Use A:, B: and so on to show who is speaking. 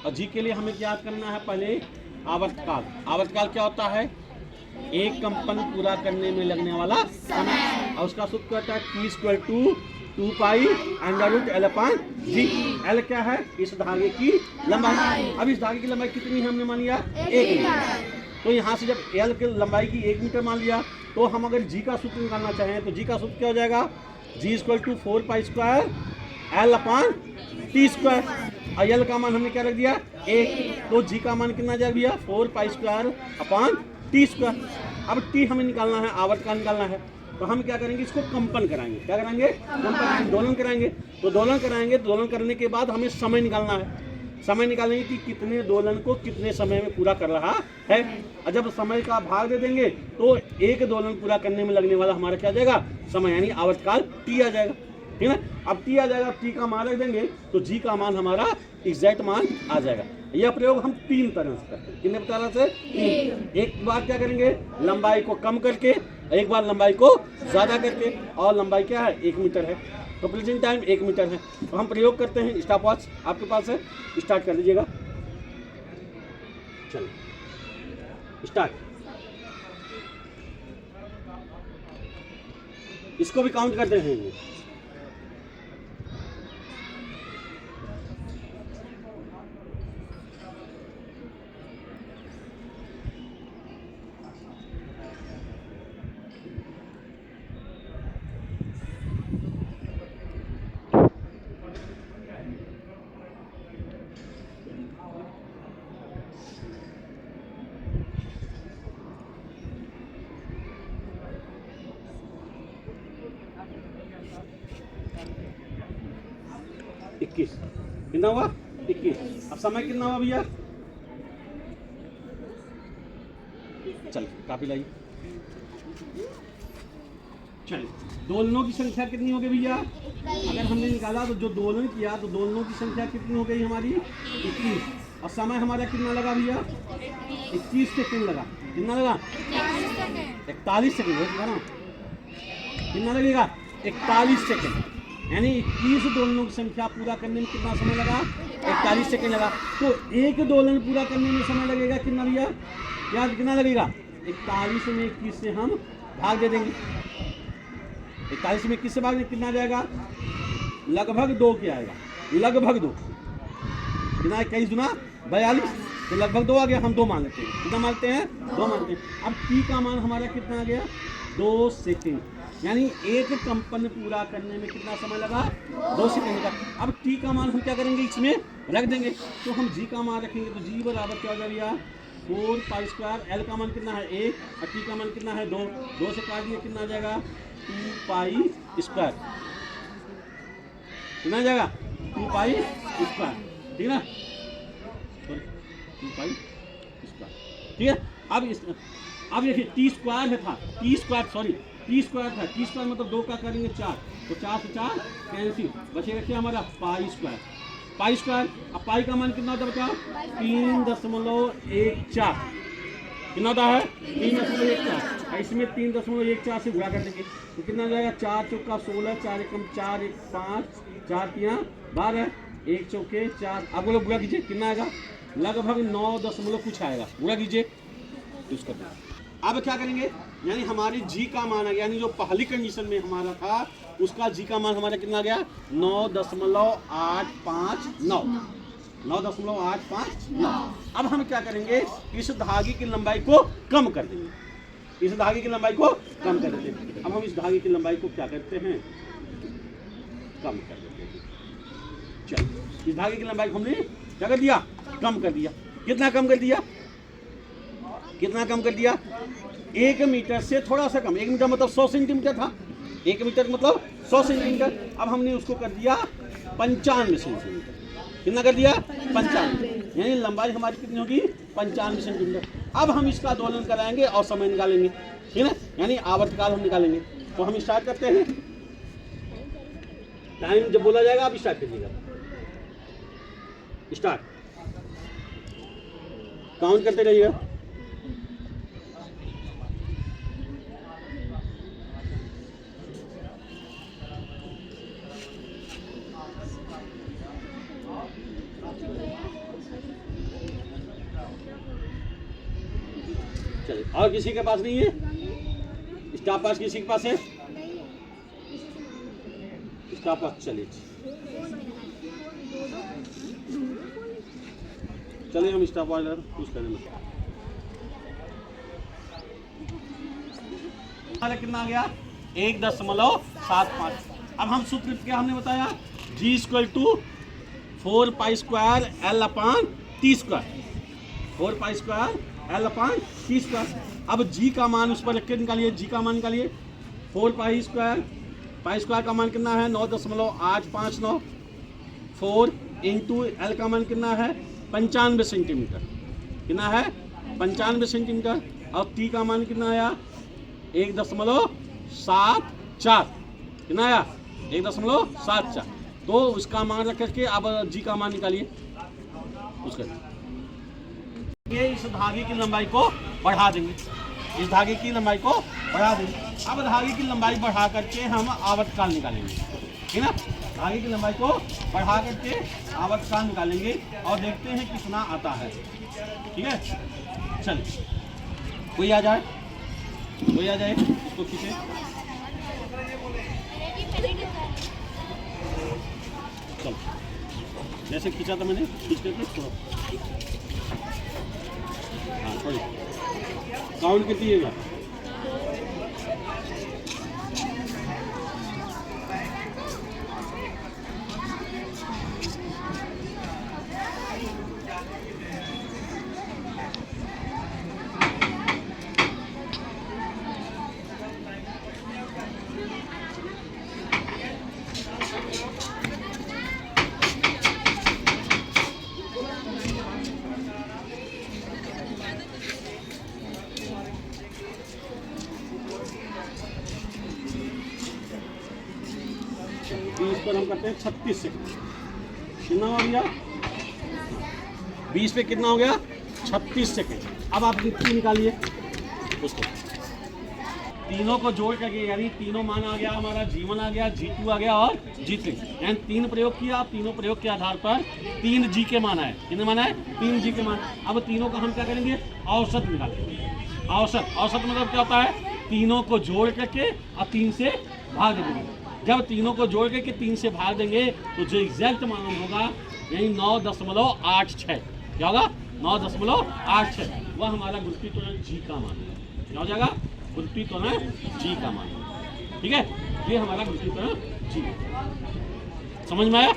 A: और जी के लिए हमें क्या करना है, पहले आवर्तकाल। आवर्तकाल क्या होता है, एक कंपन पूरा करने में लगने वाला समय, और उसका सूत्र क्या होता है, T equal to 2 pi under root L upon g. L क्या है, इस धागे की लंबाई। अब इस धागे की लंबाई कितनी है, हमने मान लिया 1 मीटर। तो यहाँ से जब L की लंबाई की 1 मीटर मान लिया, तो हम अगर जी का सूत्र निकालना चाहें तो जी का सूत्र क्या हो जाएगा, G equal to 4 pi square L upon T square. और L का मान हमने क्या रख दिया 1, तो जी का मान कितना जाएगा भैया 4 pi square upon T square. अब टी हमें निकालना है, आवर्तकाल निकालना है, तो हम क्या करेंगे, इसको कंपन कराएंगे। क्या कराएंगे, कंपन, दोलन कराएंगे। तो दोलन कराएंगे, दोलन करने के बाद हमें समय निकालना है। समय निकालेंगे कि कितने दोलन को कितने समय में पूरा कर रहा है। और जब समय का भाग दे देंगे तो एक दोलन पूरा करने में लगने वाला हमारा क्या आ जाएगा, समय, यानी आवर्तकाल टी आ जाएगा। ठीक है, अब टी आ जाएगा, टी का मान रख देंगे तो जी का मान हमारा एग्जैक्ट मान आ जाएगा। यह प्रयोग हम 3 तरह से करते हैं। कितने तरह से, 3। एक बार क्या करेंगे, लंबाई को कम करके, एक बार लंबाई को ज़्यादा करके, और लंबाई क्या है 1 मीटर है, तो प्रेजेंट टाइम 1 मीटर है। तो हम प्रयोग करते हैं, स्टॉप वॉच आपके पास है, स्टार्ट कर लीजिएगा। चलिए स्टार्ट। इसको भी काउंट करते हैं। 21 कितना हुआ, 21। अब समय कितना हुआ भैया, चल काफी लाइए। चलिए, दोलनों की संख्या कितनी हो गई भैया, अगर हमने निकाला तो जो दोलन किया तो दोलनों की संख्या कितनी हो गई हमारी 21। और समय हमारा कितना लगा भैया 21 सेकंड लगा। कितना लगा 41 सेकंड है ना, कितना लगेगा 41 सेकंड, यानी 21 दोलनों की संख्या पूरा करने में कितना समय लगा 41 सेकंड लगा। तो एक दोलन पूरा करने में समय लगेगा कितना भैया, क्या कितना लगेगा 41 में 21 से हम भाग दे देंगे। 41 में 21 से भाग देंगे, कितना जाएगा लगभग 2 क्या आएगा, लगभग 2, कितना 21 गुना 42, तो लगभग 2 आ गया, हम 2 मान लेते हैं। कितना मानते हैं 2 मानते हैं। अब टी का मान हमारा कितना आ गया 2 सेकेंड, यानी एक कंपन पूरा करने में कितना समय लगा 2 सेकेंड का। अब टी का मान हम क्या करेंगे इसमें रख देंगे, तो हम जी का मान रखेंगे, तो जी बराबर क्या हो जाएगा 4 पाई स्क्वायर। एल का मान कितना है 1 और टी का मान कितना है 2, 2 से काट दिया कितना आ जाएगा 2 पाई स्क्वायर, कितना आ जाएगा 2 पाई स्क्वायर, ठीक है, 2 पाई स्क्वायर, ठीक है। अब देखिए टी स्क्वायर है था, T square sorry T square था, टी स्क्वायर मतलब 2 का करेंगे 4, तो 4 से 4 कैंसिल, बचेगा क्या हमारा पाई स्क्वायर, पाई स्क्वायर। अब पाई का मान कितना होता है बता 3.14, कितना होता है 3.14, इसमें 3.14 से गुणा कर देंगे तो कितना हो जाएगा 4 चौका 16, 4 एकम 4 1 5, 4 3 12, 1 चौके 4। आप लोग गुणा कीजिए कितना आएगा लगभग 9 कुछ आएगा, गुणा कीजिए यूज कर देंगे। अब क्या करेंगे, यानी हमारी जी का मान आ गया, यानी जो पहली कंडीशन में हमारा था उसका जी का मान हमारा कितना गया 9.859, 9.859। अब हम क्या करेंगे, इस धागे की लंबाई को कम कर देंगे, इस धागे की लंबाई को कम कर देते हैं। अब हम इस धागे की लंबाई को क्या करते हैं कम कर देते हैं। चलिए, इस धागे की लंबाई को हमने क्या कर दिया कम कर दिया। कितना कम कर दिया, कितना कम कर दिया 1 मीटर से थोड़ा सा कम, 1 मीटर मतलब 100 सेंटीमीटर था, 1 मीटर मतलब 100 सेंटीमीटर। अब हमने उसको कर दिया 95 सेंटीमीटर, कितना कर दिया 95, यानी लंबाई हमारी कितनी होगी 95 सेंटीमीटर। अब हम इसका दोलन कराएंगे और समय निकालेंगे, ठीक है, यानी आवर्तकाल हम निकालेंगे। तो हम स्टार्ट करते हैं, टाइम जब बोला जाएगा आप स्टार्ट करिएगा, स्टार्ट, काउंट करते रहिएगा। चलिए, और किसी के पास नहीं है? स्टाफ पास किसी के पास है? स्टाफ पास चलिए, चलिए हम स्टाफ वाले कुछ करेंगे। कितना आ गया? 1.75। अब हम सूत्र क्या हमने बताया? G = 4 pi square L/T²। 4 pi square L/T²। अब G का मान उस पर रख के निकालिए। G का मान निकालिए। 4 पाई स्क्वायर का मान कितना है? 9.859। 4 इंटू L का मान कितना है? 95 सेंटीमीटर। कितना है? 95 सेंटीमीटर। और T का मान कितना आया? 1.74। कितना आया? 1.74। तो उसका मान रख करके अब G का मान निकालिए। उसका ये इस धागे की लंबाई को बढ़ा देंगे। इस धागे की लंबाई को बढ़ा देंगे। अब धागे की लंबाई बढ़ा करके हम आवर्तकाल निकालेंगे। ठीक है ना? धागे की लंबाई को बढ़ा करके आवर्तकाल निकालेंगे और देखते हैं कितना आता है। ठीक है, चलिए कोई आ जाए, कोई आ जाए, इसको खींचे। चलो, जैसे खींचा था मैंने, खींच करके छोड़ो। हाँ, छोड़िए। काउंट कितनी है? 20 पर हम करते हैं 36 सेकंड। कितना हो गया? 20 पे कितना हो गया? 36 सेकंड। अब आप गिनती निकालिए उसको, तीनों को जोड़ करके, यानी तीनों मान आ गया हमारा, G1 आ गया, G2 आ गया और G3। यानी 3 प्रयोग किया। तीनों प्रयोग के आधार पर 3 G के मान आए। कितने मान आए? 3 G के मान। अब तीनों का हम क्या करेंगे? औसत निकालेंगे। औसत मतलब क्या होता है? तीनों को जोड़ करके और 3 से भाग देंगे। जब तीनों को जोड़ करके 3 से भाग देंगे तो जो एग्जैक्ट मान होगा यही 9.86। क्या होगा? 9.86। वह हमारा गुरुत्वीय त्वरण G का मान है। क्या हो जाएगा? गुरुत्वीय त्वरण G का मान। ठीक है, ये हमारा गुरुत्वीय त्वरण G। समझ में आया?